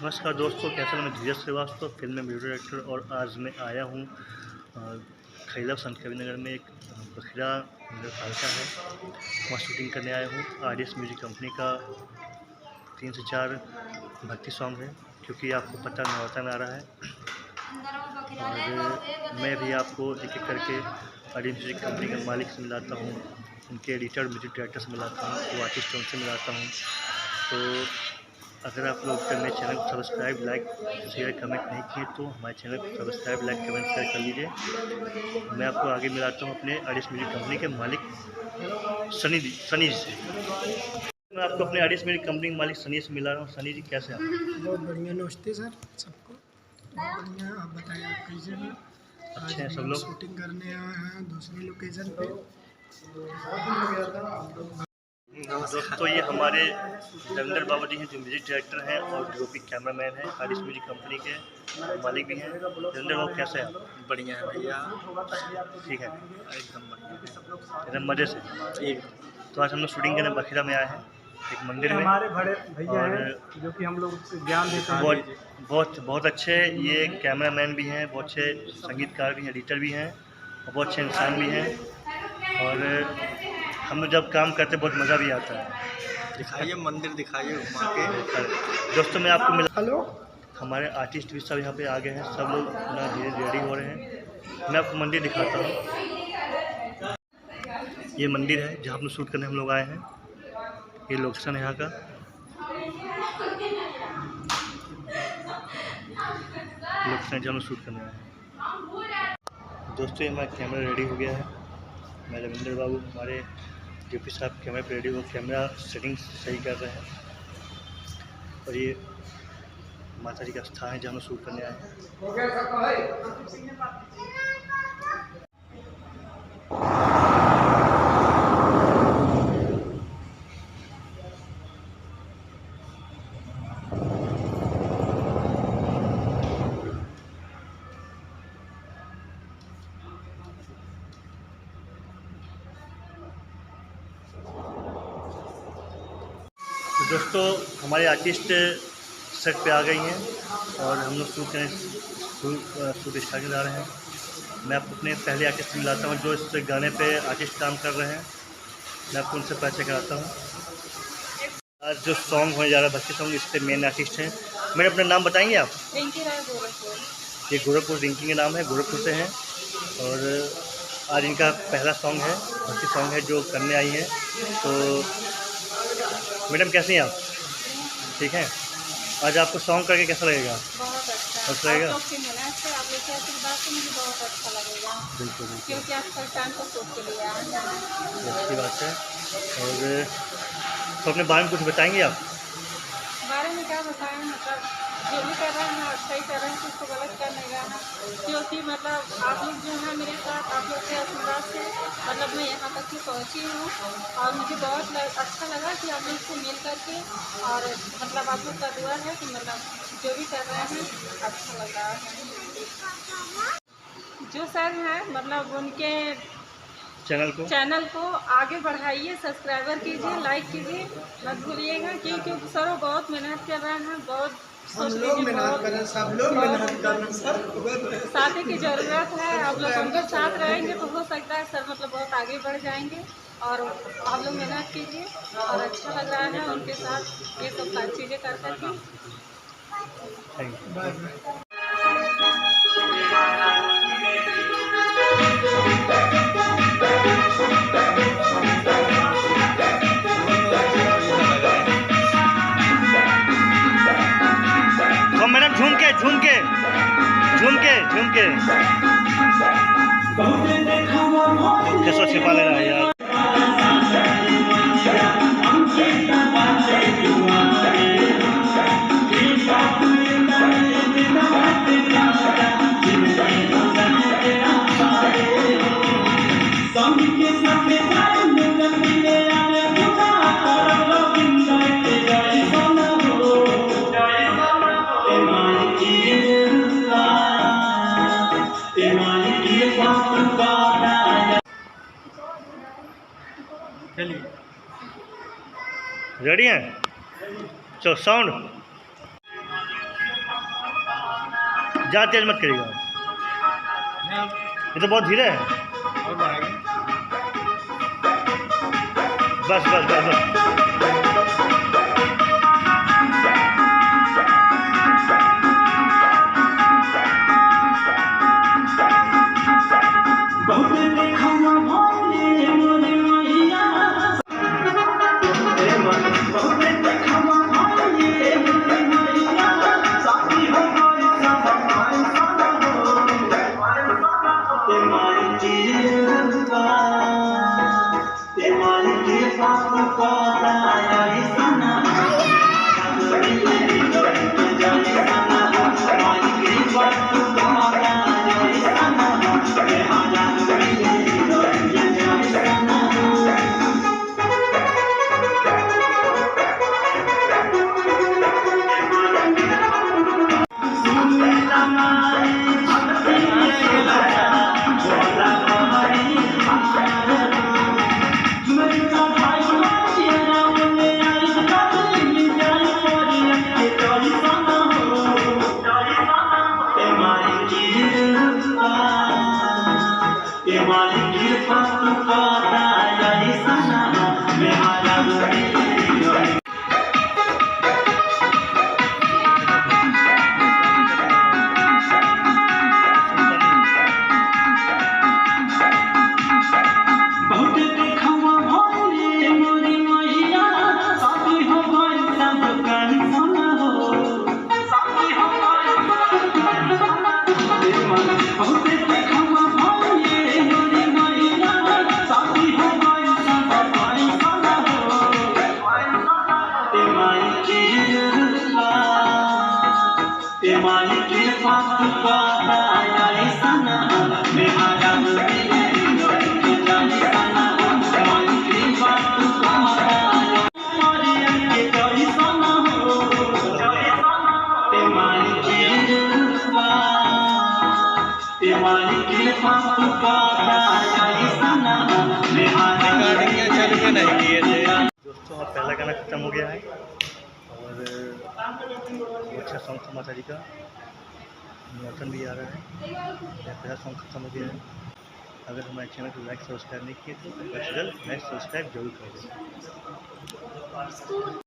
नमस्कार दोस्तों, कैसा मैं धीरज श्रीवास्तव, फिल्म में वीडियो डायरेक्टर। और आज मैं आया हूँ खैला संत कबीरनगर में एक बखरा नगर पालिका है, वहाँ शूटिंग करने आया हूँ। आरडीएस म्यूजिक कंपनी का 3 से 4 भक्ति सॉन्ग है, क्योंकि आपको पता नवरात्र में आ रहा है। और मैं भी आपको एक एक करके आरडीएस म्यूजिक कंपनी के मालिक से मिलाता हूँ, उनके एडिटर म्यूजिक डायरेक्टर से मिलाता हूँ, वो आर्टिस्ट उनसे मिलाता हूँ। तो अगर आप लोग मेरे चैनल को सब्सक्राइब, लाइक, शेयर, कमेंट नहीं किए तो हमारे चैनल को सब्सक्राइब, लाइक, कमेंट, शेयर कर लीजिए। मैं आपको आगे मिलाता हूँ अपने आरडीएस म्यूजिक कंपनी के मालिक सनी जी से। मैं आपको अपने आरडीएस म्यूजिक कंपनी के मालिक सनी से मिला रहा हूँ। सनी जी, कैसे आप? बहुत बढ़िया। नमस्ते सर सबको। बहुत बढ़िया। आप बताइए, आप कैसे हैं? अच्छे हैं सब लोग। शूटिंग करने आए हैं दूसरी लोकेशन पे। दोस्तों, ये हमारे रविंदर बाबू जी हैं, जो म्यूजिक डायरेक्टर हैं और डीओपी कैमरामैन हैं, आरडीएस म्यूजिक कंपनी के मालिक भी हैं। रविंदर बाबू, कैसे हैं आप? बढ़िया है भैया, ठीक है, एकदम बढ़िया, एकदम मज़े से। ठीक। तो आज हम लोग शूटिंग करने बखरा में आए हैं, एक मंदिर में। हमारे बड़े भैया और हैं जो कि हम लोग ज्ञान देते हैं। बहुत अच्छे ये कैमरामैन भी हैं, बहुत अच्छे संगीतकार भी हैं, एडिटर भी हैं, और बहुत अच्छे इंसान भी हैं। और हम लोग जब काम करते बहुत मज़ा भी आता है। दिखाइए मंदिर, दिखाइए घुमा के। दोस्तों, मैं आपको मिला, हेलो। हमारे आर्टिस्ट भी सब यहाँ पे आ गए हैं, सब लोग अपना धीरे रेडी हो रहे हैं। मैं आपको मंदिर दिखाता हूँ। ये मंदिर है जहाँ हम लोग शूट करने हम लोग आए हैं। ये लोकेशन है यहाँ का। लोकेशन जहाँ हम लोग शूट करने आए हैं। दोस्तों, ये हमारा कैमरा रेडी हो गया है। मैं रविंदर बाबू, हमारे डीपी साहब कैमरे पे रेडी हो, कैमरा सेटिंग सही कर रहे हैं। और ये माता जी का स्थान है जहाँ हम शूट करने आए हैं। तो दोस्तों, हमारे आर्टिस्ट सेट पे आ गई हैं और हम लोग शूट स्टार्ट कर रहे हैं। मैं आपको अपने पहले आर्टिस्ट से मिलाता हूँ, जो इस गाने पे आर्टिस्ट काम कर रहे हैं। मैं आपको उनसे परिचय कराता हूँ। आज जो सॉन्ग होने जा रहा है भक्ति सॉन्ग, इस पर मेन आर्टिस्ट हैं। मेरे अपना नाम बताएंगे आप? रिंकी राय, गोरखपुर। ये गोरखपुर, रिंकी के नाम है, गोरखपुर से हैं। और आज इनका पहला सॉन्ग है, भक्ति सॉन्ग है जो करने आई हैं। तो मैडम, कैसी हैं आप? ठीक है। आज आपको सॉन्ग करके कैसा लगेगा? बहुत अच्छा लगेगा। आप लोग की मेहनत से, आप लोग के आशीर्वाद से मुझे बहुत अच्छा लगेगा। बिल्कुल, क्योंकि आप फर्स्ट टाइम को शूट के लिए आए हैं। अच्छी बात है। और तो अपने बारे में कुछ बताएंगे आप? बारे में क्या बताएं, मतलब जो भी कर रहे हैं अच्छा ही कर रहे हैं, किसको गलत कर नहीं रहा है। क्योंकि मतलब आप लोग जो है मेरे साथ, आप लोग के आशीर्वाद से मतलब मैं यहाँ तक की पहुँची हूँ। और मुझे बहुत अच्छा लगा कि आप लोग से मिल करके, और मतलब आप लोग का दुआ है कि मतलब जो भी कर रहे हैं अच्छा लग रहा है। जो सर हैं मतलब उनके चैनल को आगे बढ़ाइए, सब्सक्राइबर कीजिए, लाइक कीजिए, मत भूलिएगा। क्योंकि सर वो बहुत मेहनत कर रहे हैं, बहुत हम लोग मेहनत कर रहे हैं, सब लोग मेहनत कर रहे हैं सर। साथी की ज़रूरत है। आप लोग उनके साथ रहेंगे तो हो सकता है सर मतलब बहुत आगे बढ़ जाएंगे। और आप लोग मेहनत कीजिए, और अच्छा लग रहा है उनके साथ ये सब सारी चीज़ें कर करके। तो मैडम, झूम के कैसा छिपा ले रहा है यार। रेडी हैं? चलो साउंड। ज़्यादा तेज मत करिएगा आप। ये तो बहुत धीरे है। और बढ़ाइए। बस बस बस बस। रिकॉर्डिंग चालू क्यों नहीं किए थे? दोस्तों अब पहला गाना ख़त्म हो गया है और बहुत अच्छा सॉन्ग था माता जी का। मौसम भी आ रहा है। पहला सॉन्ग ख़त्म हो गया है। अगर हमारे चैनल को लाइक सब्सक्राइब नहीं किए तो लाइक सब्सक्राइब जरूर करें।